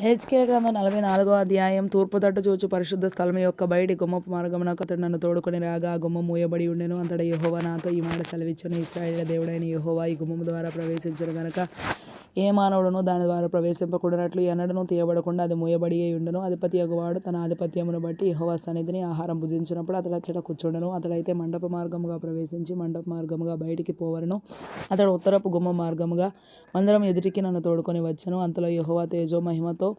హెచ్కేల్ గ్రంథం 44వ అధ్యాయం. తూర్పు తట్టు చూచు పరిశుద్ధ స్థలం యొక్క బయటి గుమ్మపు మార్గమునకు అతడు నన్ను తోడుకొని రాగా, ఆ గుమ్మం మూయబడి ఉండెను. అంతటా యెహోవా నాతో ఈ మాట సెలవిచ్చెను: ఇశ్రాయేలీయుల దేవుడైన యెహోవా ఈ గుమ్మము ద్వారా ప్రవేశించును గనుక ఏ మానవుడును దాని ద్వారా ప్రవేశింపకుండానట్లు ఎన్నడూ తీయబడకుండా అది మూయబడియే ఉండును. అధిపతియగు వాడు తన ఆధిపత్యమును బట్టి యెహోవా సన్నిధిని ఆహారం భుజించినప్పుడు అతడు అచ్చట కూర్చుండెను. అతడైతే మండప మార్గముగా ప్రవేశించి మండప మార్గముగా బయటికి పోవలెను. అతడు ఉత్తరపు గుమ్మ మార్గముగా మందిరం ఎదుటికి నన్ను తోడుకొని వచ్చెను. అంతలో యెహోవా తేజో మహిమతో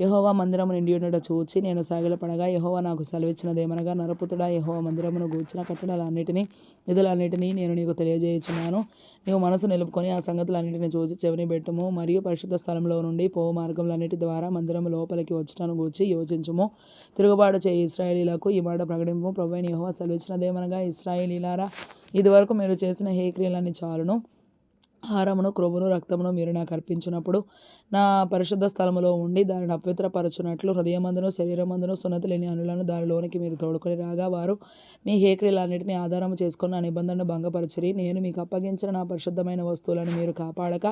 యెహోవా మందిరము నిండి ఉండుట చూచి నేను సాగిలపడగా, యెహోవా నాకు సెలవిచ్చినదేమనగా, నరపుత్రుడా, యెహోవా మందిరమును గూర్చిన కట్టడలన్నిటినీ విధులన్నిటినీ నేను నీకు తెలియజేయుచున్నాను. నీవు మనసు నిలుపుకొని ఆ సంగతులన్నిటిని చూచి చెవిని పెట్టుము. మరియు పరిశుద్ధ స్థలంలో నుండి పోవు మార్గములన్నిటి ద్వారా మందిరము లోపలికి వచ్చుటను గూర్చి యోచించుము. తిరుగుబాటు చేయి ఇశ్రాయేలీయులకు ఈ మాట ప్రకటింపు. ప్రభువైన యెహోవా సెలవిచ్చినదేమనగా, ఇశ్రాయేలీయులారా, ఇదివరకు మీరు చేసిన హేక్రియలన్నీ చాలును. ఆహారమును, క్రొవ్వును, రక్తమును మీరు నాకు అర్పించినప్పుడు నా పరిశుద్ధ స్థలములో ఉండి దానిని అపవిత్రపరచునట్లు హృదయమందును శరీరమందును సున్నతి లేని అనులను దానిలోనికి మీరు తోడుకొని రాగా, వారు మీ హేక్రియలన్నిటిని ఆధారము చేసుకొని నా నిబంధనను భంగపరచిరి. నేను మీకు అప్పగించిన నా పరిశుద్ధమైన వస్తువులను మీరు కాపాడక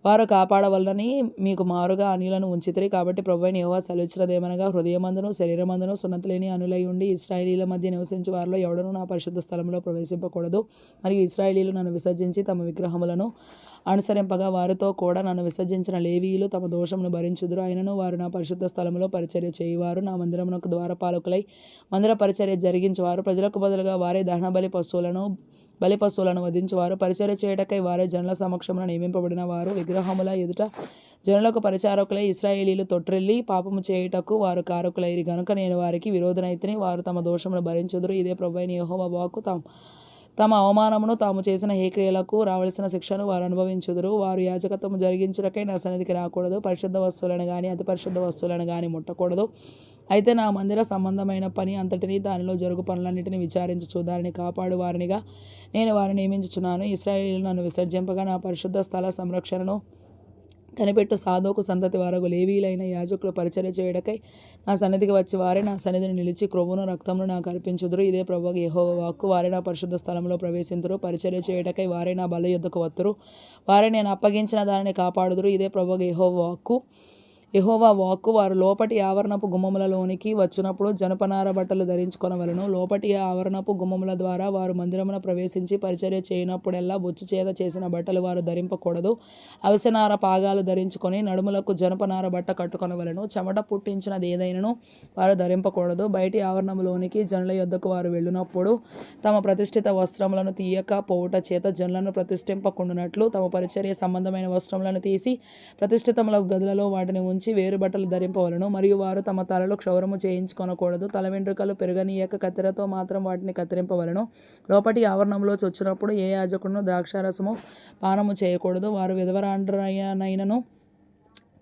వారు కాపాడవలనని మీకు మారుగా అన్యులను ఉంచితిరి. కాబట్టి ప్రభువైన యెహోవా సెలవిచ్చినదేమనగా, హృదయమందును శరీరమందును సున్నతి లేని అనులై ఉండి ఇశ్రాయేలీయుల మధ్య నివసించు వారిలో ఎవడనూ నా పరిశుద్ధ స్థలంలో ప్రవేశింపకూడదు. మరియు ఇశ్రాయేలీయులు నన్ను విసర్జించి తమ విగ్రహములను అనుసరింపగా వారితో కూడా నన్ను విసర్జించిన లేవీయులు తమ దోషమును భరించుదురు. అయినను వారు నా పరిశుద్ధ స్థలంలో పరిచర్య చేయువారు. నా మందిరమునకు ద్వారపాలకులై మందిర పరిచర్య జరిగించువారు. ప్రజలకు బదులుగా వారే దహనబలి పశువులను వధించువారు. పరిచర్య చేయటకై వారే జనుల సమక్షమున నియమింపబడిన వారు. విగ్రహముల ఎదుట జనులకు పరిచారకులై ఇశ్రాయేలీయులు తొట్రెల్లి పాపము చేయుటకు వారు కారకులైరి గనుక నేను వారికి విరోధనైతిని. వారు తమ దోషమును భరించుదురు. ఇదే ప్రభువైన యెహోవా వాక్కు. తమ అవమానమును తాము చేసిన హేక్రియలకు రావలసిన శిక్షను వారు అనుభవించుదురు. వారు యాజకత్వము జరిగించుటకై నా సన్నిధికి రాకూడదు. పరిశుద్ధ వస్తువులను గాని అతి పరిశుద్ధ వస్తువులను గాని ముట్టకూడదు. అయితే నా మందిర సంబంధమైన పని అంతటినీ దానిలో జరుగు పనులన్నిటిని విచారించుచు దానిని కాపాడు వారినిగా నేను వారిని నియమించుచున్నాను. ఇశ్రాయేలీయులు నన్ను విసర్జింపగా నా పరిశుద్ధ స్థల సంరక్షణను కనిపెట్టు సాదోకు సంతతి వారగు లేవీయులైన యాజకులు పరిచర్య చేయుటకై నా సన్నిధికి వచ్చి వారే నా సన్నిధిని నిలిచి క్రొవ్వును రక్తమును నాకు అర్పించుదురు. ఇదే ప్రభువు యెహోవా వాక్కు. వారే నా పరిశుద్ధ స్థలంలో ప్రవేశింతురు. పరిచర్య చేయుటకై వారే నా బల్ల యొద్దకు వత్తురు. వారే నేను అప్పగించిన దానిని కాపాడుదురు. ఇదే ప్రభువు యెహోవా వాక్కు. వారు లోపటి ఆవరణపు గుమ్మములలోనికి వచ్చినప్పుడు జనపనార బట్టలు ధరించుకొనవలెను. లోపటి ఆవరణపు గుమ్మముల ద్వారా వారు మందిరమున ప్రవేశించి పరిచర్య చేయనప్పుడెల్లా బొచ్చు చేత చేసిన బట్టలు వారు ధరింపకూడదు. అవిసెనార పాగాలు ధరించుకొని నడుములకు జనపనార బట్ట కట్టుకొనవలెను. చెమట పుట్టించినది ఏదైనను వారు ధరింపకూడదు. బయటి ఆవరణములోనికి జనుల యొద్దకు వారు వెళ్ళినప్పుడు తమ ప్రతిష్ఠిత వస్త్రములను తీయక పోవుట చేత జనులను ప్రతిష్ఠింపకుండునట్లు తమ పరిచర్య సంబంధమైన వస్త్రములను తీసి ప్రతిష్ఠితముల గదులలో వాటిని ఉంచి వేరు బట్టలు ధరింపవలను. మరియు వారు తమ తలలో క్షౌరము చేయించుకొనకూడదు. తల వెంట్రుకలు పెరగనీయక కత్తెరతో మాత్రం వాటిని కత్తిరింపవలను. లోపటి ఆవరణంలో చొచ్చినప్పుడు ఏ యాజకుడును ద్రాక్షారసము పానము చేయకూడదు. వారు విధవరాండ్రనైనను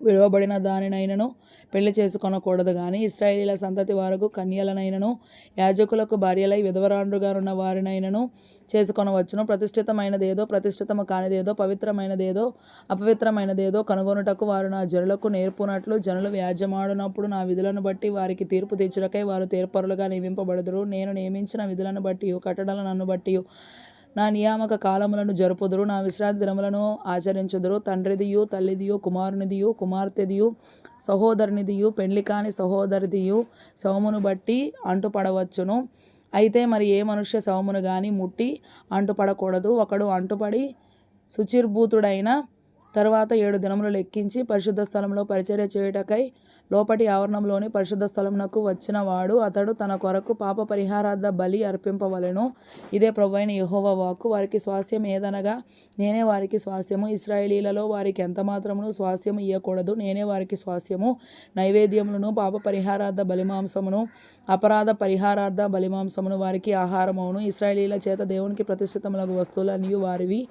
విడవబడిన దానినైనను పెళ్లి చేసుకొనకూడదు గాని ఇశ్రాయేలీయుల సంతతి వారకు కన్యలనైనను యాజకులకు భార్యలై విధవరాండ్రుగానున్న వారినైనను చేసుకొనవచ్చును. ప్రతిష్ఠితమైనదేదో ప్రతిష్ఠితము కానిదేదో పవిత్రమైనదేదో అపవిత్రమైనదేదో కనుగొనుటకు వారు నా జనులకు నేర్పునట్లు జనులు వ్యాజ్యమాడునప్పుడు నా విధులను బట్టి వారికి తీర్పు తీర్చుటకై వారు తీర్పరులుగా నియమింపబడుదురు. నేను నియమించిన విధులను బట్టి కట్టడలను బట్టి నా నియామక కాలములను జరుపుదురు. నా విశ్రాంతి దినములను ఆచరించుదురు. తండ్రిదియు తల్లిదియు కుమారునిదియు కుమార్తెదియు సహోదరునిదియు పెండ్లి కాని సహోదరిదియు శవమును బట్టి అంటుపడవచ్చును. అయితే మరి ఏ మనుష్య శవమును గాని ముట్టి అంటుపడకూడదు. ఒకడు అంటుపడి శుచిర్భూతుడైన తరువాత 7 దినములు లెక్కించి పరిశుద్ధ స్థలంలో పరిచర్య చేయుటకై లోపటి ఆవరణంలోని పరిశుద్ధ స్థలమునకు వచ్చిన వాడు అతడు తన కొరకు పాప పరిహారార్థ బలి అర్పింపవలెను. ఇదే ప్రభువైన యెహోవా వాక్కు. వారికి స్వాస్థ్యం ఏదనగా నేనే వారికి స్వాస్థ్యము. ఇశ్రాయేలీయులలో వారికి ఎంత మాత్రమును స్వాస్థ్యము ఇయ్యకూడదు. నేనే వారికి స్వాస్థ్యము. నైవేద్యములను పాప పరిహారార్థ బలిమాంసమును అపరాధ పరిహారార్థ బలిమాంసమును వారికి ఆహారమవును. ఇశ్రాయేలీయుల చేత దేవునికి ప్రతిష్ఠితములగు వస్తువులన్నీ వారివి.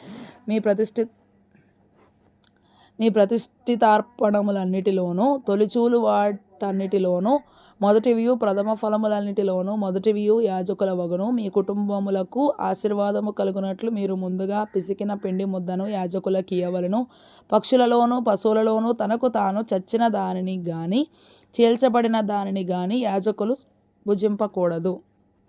మీ ప్రతిష్ఠితార్పణములన్నిటిలోనూ తొలిచూలు వాటన్నిటిలోనూ మొదటివియు ప్రథమ ఫలములన్నిటిలోనూ మొదటివియు యాజకుల వగును. మీ కుటుంబములకు ఆశీర్వాదము కలుగునట్లు మీరు ముందుగా పిసికిన పిండి ముద్దను యాజకులకు ఇయ్యవలెను. పక్షులలోనూ పశువులలోనూ తనకు తాను చచ్చిన దానిని గాని చీల్చబడిన దానిని గాని యాజకులు భుజింపకూడదు.